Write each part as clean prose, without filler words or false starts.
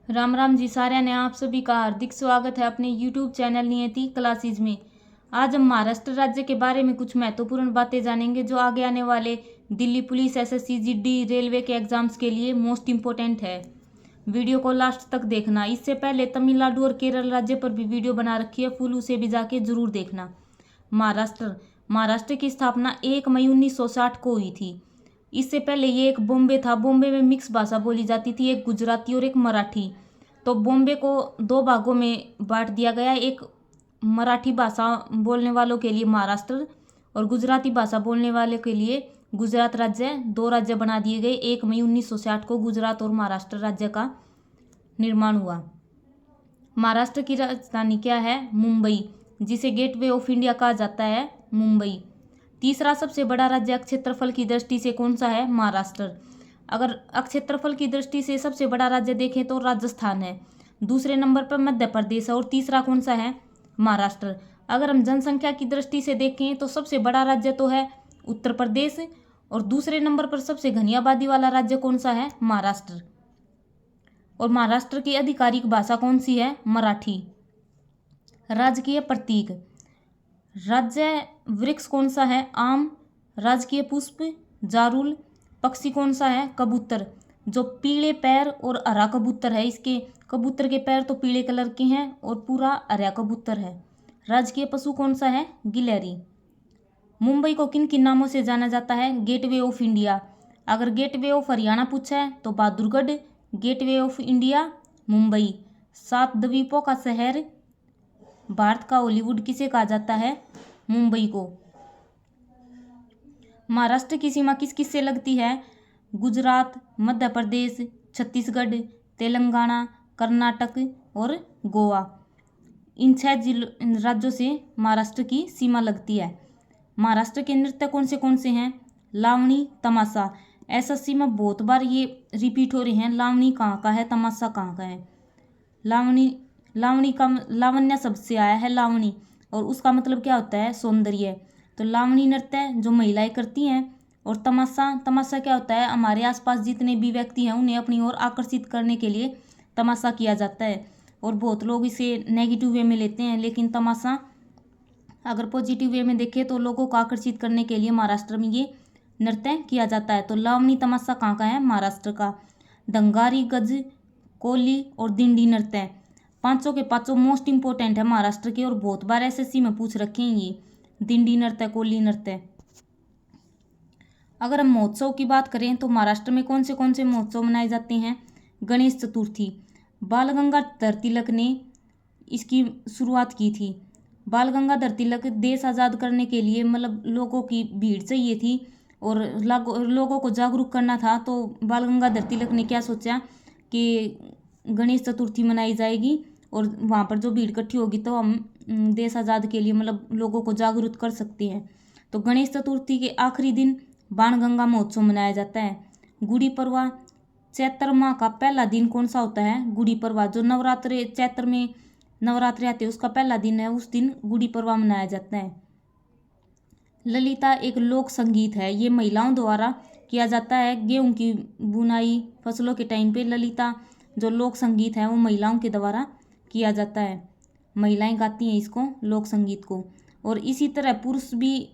राम राम जी सारे ने। आप सभी का हार्दिक स्वागत है अपने YouTube चैनल नियति क्लासेज में। आज हम महाराष्ट्र राज्य के बारे में कुछ महत्वपूर्ण बातें जानेंगे जो आगे आने वाले Delhi police, SSC, GD, railway के एग्जाम्स के लिए मोस्ट इम्पोर्टेंट है। वीडियो को लास्ट तक देखना। इससे पहले तमिलनाडु और केरल राज्य पर भी वीडियो बना रखी है, फुल उसे भी जाके जरूर देखना। महाराष्ट्र की स्थापना 1 मई 1960 को हुई थी। इससे पहले ये एक बॉम्बे था। बॉम्बे में मिक्स भाषा बोली जाती थी, एक गुजराती और एक मराठी। तो बॉम्बे को दो भागों में बांट दिया गया, एक मराठी भाषा बोलने वालों के लिए महाराष्ट्र और गुजराती भाषा बोलने वाले के लिए गुजरात राज्य। दो राज्य बना दिए गए। 1 मई 1960 को गुजरात और महाराष्ट्र राज्य का निर्माण हुआ। महाराष्ट्र की राजधानी क्या है? मुंबई, जिसे गेटवे ऑफ इंडिया कहा जाता है, मुंबई। तीसरा सबसे बड़ा राज्य क्षेत्रफल की दृष्टि से कौन सा है? महाराष्ट्र। अगर क्षेत्रफल की दृष्टि से सबसे बड़ा राज्य देखें तो राजस्थान है। दूसरे नंबर पर मध्य प्रदेश है और तीसरा कौन सा है? महाराष्ट्र। अगर हम जनसंख्या की दृष्टि से देखें तो सबसे बड़ा राज्य तो है उत्तर प्रदेश और दूसरे नंबर पर सबसे घनी आबादी वाला राज्य कौन सा है? महाराष्ट्र। और महाराष्ट्र की आधिकारिक भाषा कौन सी है? मराठी। राजकीय प्रतीक, राज्य वृक्ष कौन सा है? आम। राजकीय पुष्प जारुल। पक्षी कौन सा है? कबूतर, जो पीले पैर और हरा कबूतर है। इसके कबूतर के पैर तो पीले कलर के हैं और पूरा हरा कबूतर है। राजकीय पशु कौन सा है? गिलहरी। मुंबई को किन किन नामों से जाना जाता है? Gateway of India. अगर गेटवे ऑफ हरियाणा पूछा है तो Bahadurgarh. Gateway of India Mumbai. 7 द्वीपों का शहर, भारत का हॉलीवुड किसे कहा जाता है? मुंबई को। महाराष्ट्र की सीमा किस किस से लगती है? गुजरात, मध्य प्रदेश, छत्तीसगढ़, तेलंगाना, कर्नाटक और गोवा। इन 6 राज्यों से महाराष्ट्र की सीमा लगती है। महाराष्ट्र के नृत्य कौन से हैं? लावणी, तमाशा। एसएससी में बहुत बार ये रिपीट हो रहे हैं। लावणी कहाँ का है? तमाशा कहाँ का है? लावणी का लावण्य शब्द से आया है, लावणी, और उसका मतलब क्या होता है? सौंदर्य। तो लावणी नृत्य जो महिलाएं करती हैं। और तमाशा क्या होता है? हमारे आसपास जितने भी व्यक्ति हैं उन्हें अपनी ओर आकर्षित करने के लिए तमाशा किया जाता है। और बहुत लोग इसे नेगेटिव वे में लेते हैं, लेकिन तमाशा अगर पॉजिटिव वे में देखें तो लोगों को आकर्षित करने के लिए महाराष्ट्र में ये नृत्य किया जाता है। तो लावणी तमाशा कहाँ का है? महाराष्ट्र का। दंगारी, गज, कोली और दिंडी नृत्य, पांचों के पांचों मोस्ट इंपोर्टेंट है महाराष्ट्र के और बहुत बार एसएससी में पूछ रखे हैं ये। दिंडी नृत्य, कोली नृत्य। अगर हम महोत्सव की बात करें तो महाराष्ट्र में कौन से महोत्सव मनाए जाते हैं? गणेश चतुर्थी। बाल गंगाधर तिलक ने इसकी शुरुआत की थी। बाल गंगाधर तिलक देश आज़ाद करने के लिए मतलब लोगों की भीड़ चाहिए थी और लोगों को जागरूक करना था। तो बाल गंगाधर तिलक ने क्या सोचा कि गणेश चतुर्थी मनाई जाएगी और वहाँ पर जो भीड़ इकट्ठी होगी तो हम देश आज़ाद के लिए मतलब लोगों को जागरूक कर सकते हैं। तो गणेश चतुर्थी के आखिरी दिन बाणगंगा महोत्सव मनाया जाता है। गुड़ी पड़वा, चैत्र माह का पहला दिन कौन सा होता है? गुड़ी पड़वा। जो नवरात्रे, चैत्र में नवरात्रि आते हैं उसका पहला दिन है, उस दिन गुड़ी पड़वा मनाया जाता है। ललिता एक लोक संगीत है। ये महिलाओं द्वारा किया जाता है। गेहूं की बुनाई, फसलों के टाइम पे ललिता जो लोक संगीत है वो महिलाओं के द्वारा किया जाता है। महिलाएं गाती हैं इसको, लोक संगीत को। और इसी तरह पुरुष भी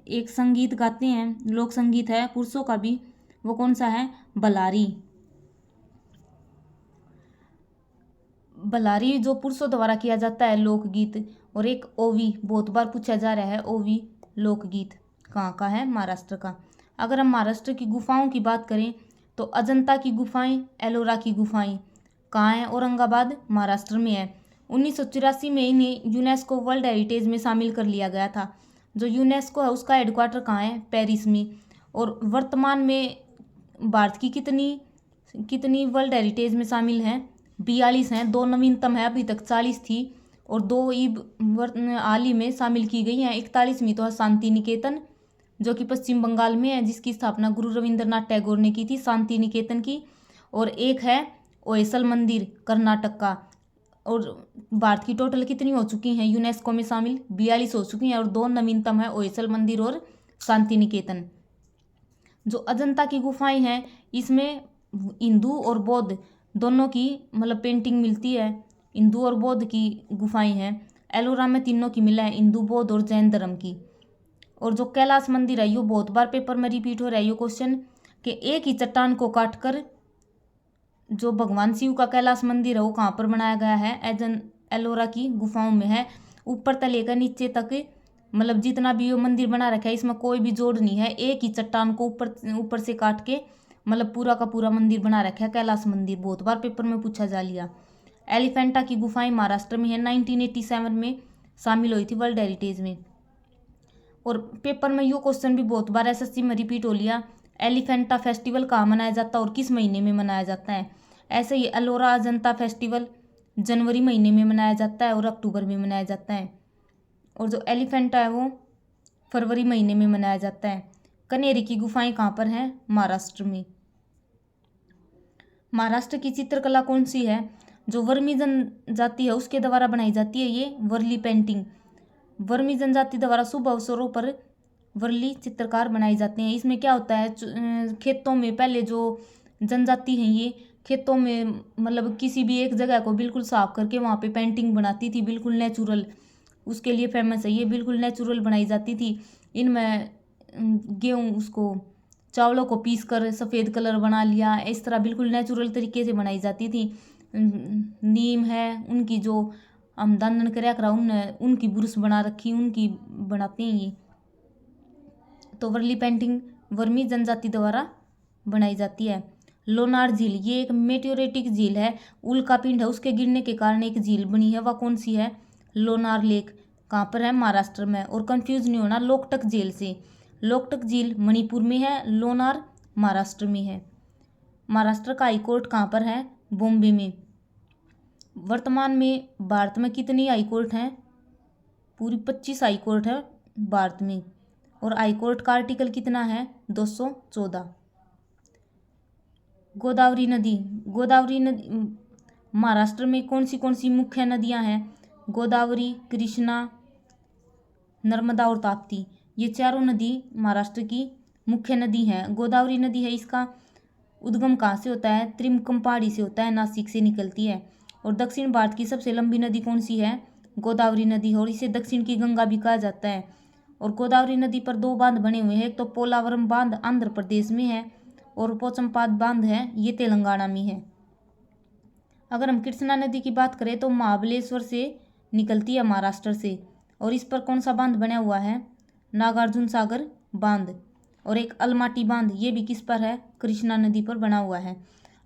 एक संगीत गाते हैं, लोक संगीत है पुरुषों का भी। वो कौन सा है? बलारी। बलारी जो पुरुषों द्वारा किया जाता है लोकगीत। और एक ओवी, बहुत बार पूछा जा रहा है, ओवी लोकगीत कहाँ का है? महाराष्ट्र का। अगर हम महाराष्ट्र की गुफाओं की बात करें तो अजंता की गुफाएं, एलोरा की गुफाएं कहाँ हैं? औरंगाबाद, महाराष्ट्र में है। 1984 में इन्हें यूनेस्को वर्ल्ड हेरिटेज में शामिल कर लिया गया था। जो यूनेस्को है उसका हेडक्वार्टर कहाँ है? पेरिस में। और वर्तमान में भारत की कितनी वर्ल्ड हेरिटेज में शामिल हैं? 42 हैं। 2 नवीनतम है, अभी तक 40 थी और 2 हाल ही में शामिल की गई हैं। 41वीं तो है शांति निकेतन, जो कि पश्चिम बंगाल में है, जिसकी स्थापना गुरु रविंद्रनाथ टैगोर ने की थी, शांति निकेतन की। और एक है ओएसल मंदिर, कर्नाटक का। और भारत की टोटल कितनी हो चुकी हैं यूनेस्को में शामिल? 42 हो चुकी हैं और 2 नवीनतम है, ओएसल मंदिर और शांति निकेतन। जो अजंता की गुफाएं हैं इसमें हिंदू और बौद्ध दोनों की मतलब पेंटिंग मिलती है। हिंदू और बौद्ध की गुफाएं हैं। एलोरा में तीनों की मिला है, हिंदू, बौद्ध और जैन धर्म की। और जो कैलाश मंदिर है यो बहुत बार पेपर में रिपीट हो रहा है यो क्वेश्चन, कि एक ही चट्टान को काटकर जो भगवान शिव का कैलाश मंदिर है वो कहाँ पर बनाया गया है? एलोरा की गुफाओं में है। ऊपर से लेकर नीचे तक मतलब जितना भी वो मंदिर बना रखा है इसमें कोई भी जोड़ नहीं है, एक ही चट्टान को ऊपर से काट के मतलब पूरा का पूरा मंदिर बना रखा है, कैलाश मंदिर। बहुत बार पेपर में पूछा जा लिया। एलिफेंटा की गुफाएं महाराष्ट्र में है, 1987 में शामिल हुई थी वर्ल्ड हेरिटेज में। और पेपर में यो क्वेश्चन भी बहुत बार एसएससी में रिपीट हो लिया, एलिफेंटा फेस्टिवल कहाँ मनाया जाता है और किस महीने में मनाया जाता है? ऐसे ही एलोरा अजंता फेस्टिवल जनवरी महीने में मनाया जाता है और अक्टूबर में मनाया जाता है। और जो एलिफेंटा है वो फरवरी महीने में मनाया जाता है। कनेरी की गुफाएं कहाँ पर हैं? महाराष्ट्र में। महाराष्ट्र की चित्रकला कौन सी है? जो वर्मी जनजाति है उसके द्वारा बनाई जाती है ये वर्ली पेंटिंग। वर्मी जनजाति द्वारा शुभ अवसरों पर वर्ली चित्रकार बनाए जाते हैं। इसमें क्या होता है, खेतों में पहले जो जनजाति हैं ये खेतों में मतलब किसी भी एक जगह को बिल्कुल साफ करके वहाँ पे पेंटिंग बनाती थी, बिल्कुल नेचुरल। उसके लिए फेमस है ये, बिल्कुल नेचुरल बनाई जाती थी। इनमें गेहूँ उसको चावलों को पीस कर सफ़ेद कलर बना लिया, इस तरह बिल्कुल नेचुरल तरीके से बनाई जाती थी। नीम है उनकी जो हम दान कर्या करा उनकी ब्रुश बना रखी, उनकी बनाते हैं ये। तो वर्ली पेंटिंग वर्मी जनजाति द्वारा बनाई जाती है। लोनार झील ये एक मेटेओरिटिक झील है, उल्का पिंड है उसके गिरने के कारण एक झील बनी है, वह कौन सी है? लोनार लेक। कहाँ पर है? महाराष्ट्र में। और कंफ्यूज नहीं होना लोकटक झील से, लोकटक झील मणिपुर में है, लोनार महाराष्ट्र में है। महाराष्ट्र का हाईकोर्ट कहाँ पर है? बॉम्बे में। वर्तमान में भारत में कितनी हाईकोर्ट हैं? पूरी 25 हाईकोर्ट है भारत में। और हाईकोर्ट का आर्टिकल कितना है? 214। गोदावरी नदी, गोदावरी नदी महाराष्ट्र में कौन सी मुख्य नदियां हैं? गोदावरी, कृष्णा, नर्मदा और ताप्ती, ये चारों नदी महाराष्ट्र की मुख्य नदी हैं। गोदावरी नदी है इसका उद्गम कहाँ से होता है? त्रिमकम पहाड़ी से होता है, नासिक से निकलती है। और दक्षिण भारत की सबसे लंबी नदी कौन सी है? गोदावरी नदी, और इसे दक्षिण की गंगा भी कहा जाता है। और गोदावरी नदी पर 2 बांध बने हुए हैं, एक तो पोलावरम बांध आंध्र प्रदेश में है और पोचमपाद बांध है ये तेलंगाना में है। अगर हम कृष्णा नदी की बात करें तो महाबलेश्वर से निकलती है महाराष्ट्र से, और इस पर कौन सा बांध बना हुआ है? नागार्जुन सागर बांध। और एक अलमाटी बांध ये भी किस पर है? कृष्णा नदी पर बना हुआ है।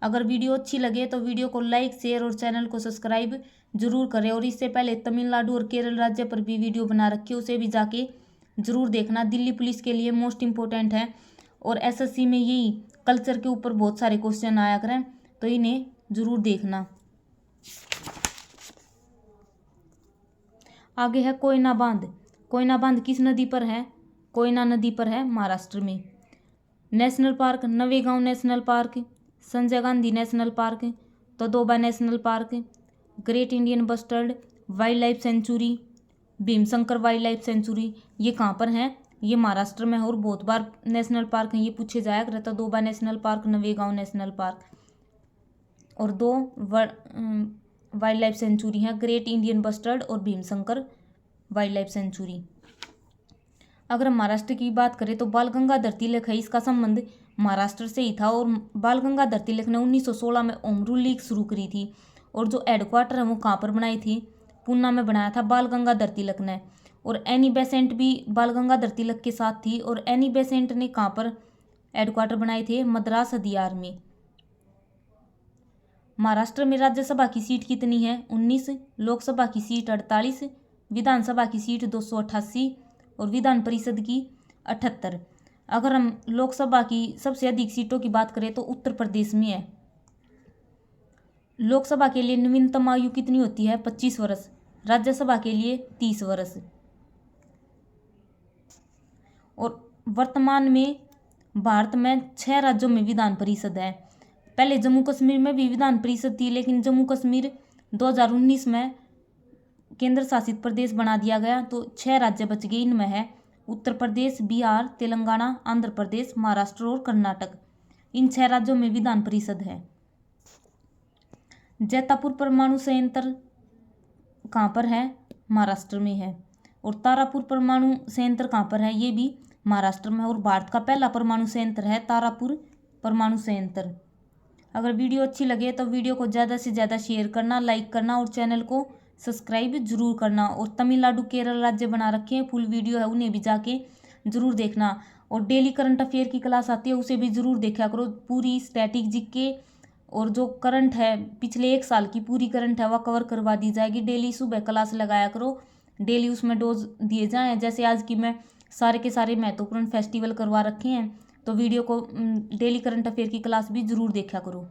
अगर वीडियो अच्छी लगे तो वीडियो को लाइक, शेयर और चैनल को सब्सक्राइब जरूर करें। और इससे पहले तमिलनाडु और केरल राज्य पर भी वीडियो बना रखी है, उसे भी जाके जरूर देखना। दिल्ली पुलिस के लिए मोस्ट इम्पोर्टेंट है और एसएससी में यही कल्चर के ऊपर बहुत सारे क्वेश्चन आया करें, तो इन्हें जरूर देखना। आगे है कोयना बांध। कोयना बांध किस नदी पर है? कोयना नदी पर है महाराष्ट्र में। National park, Navegaon national park, Sanjay Gandhi national park, Tadoba national park, great Indian bustard wild life sanctuary, Bhimashankar wild life sanctuary, ये कहाँ पर हैं? ये महाराष्ट्र में है। और बहुत बार नेशनल पार्क हैं ये पूछे जाया करता, Tadoba national park, Navegaon national park. और 2 वाइल्ड लाइफ सेंचुरी हैं, ग्रेट इंडियन बस्टर्ड और भीमशंकर वाइल्ड लाइफ सेंचुरी। अगर हम महाराष्ट्र की बात करें तो बाल गंगाधर तिलक है, इसका संबंध महाराष्ट्र से ही था। और बाल गंगाधर तिलक ने 1916 में होम रूल लीग शुरू करी थी। और जो हेडक्वार्टर है वो कहाँ पर बनाई थी? पूना में बनाया था बाल गंगाधर तिलक ने। और एनी बेसेंट भी बाल गंगाधर तिलक के साथ थी। और एनी बेसेंट ने कहाँ पर हेडक्वार्टर बनाए थे? मद्रास हदियार में। महाराष्ट्र में राज्यसभा की सीट कितनी है? 19, लोकसभा की सीट 48, विधानसभा की सीट 288 और विधान परिषद की 78। अगर हम लोकसभा की सबसे अधिक सीटों की बात करें तो उत्तर प्रदेश में है। लोकसभा के लिए न्यूनतम आयु कितनी होती है? 25 वर्ष। राज्यसभा के लिए 30 वर्ष। और वर्तमान में भारत में 6 राज्यों में विधान परिषद है। पहले जम्मू कश्मीर में भी विधान परिषद थी, लेकिन जम्मू कश्मीर 2019 में केंद्र शासित प्रदेश बना दिया गया, तो 6 राज्य बच गए। इनमें है उत्तर प्रदेश, बिहार, तेलंगाना, आंध्र प्रदेश, महाराष्ट्र और कर्नाटक। इन 6 राज्यों में विधान परिषद है। जैतापुर परमाणु संयंत्र कहाँ पर है? महाराष्ट्र में है। और तारापुर परमाणु संयंत्र कहाँ पर है? ये भी महाराष्ट्र में है। और भारत का पहला परमाणु संयंत्र है तारापुर परमाणु संयंत्र। अगर वीडियो अच्छी लगे तो वीडियो को ज़्यादा से ज़्यादा शेयर करना, लाइक करना और चैनल को सब्सक्राइब जरूर करना। और तमिलनाडु केरल राज्य बना रखे हैं, फुल वीडियो है, उन्हें भी जाके जरूर देखना। और डेली करंट अफेयर की क्लास आती है, उसे भी जरूर देखा करो। पूरी स्टैटिक जीके और जो करंट है पिछले 1 साल की पूरी करंट है वह कवर करवा दी जाएगी। डेली सुबह क्लास लगाया करो, डेली उसमें डोज दिए जाएँ। जैसे आज की मैं सारे के सारे महत्वपूर्ण फेस्टिवल करवा रखे हैं, तो वीडियो को डेली करंट अफेयर की क्लास भी जरूर देखा करो।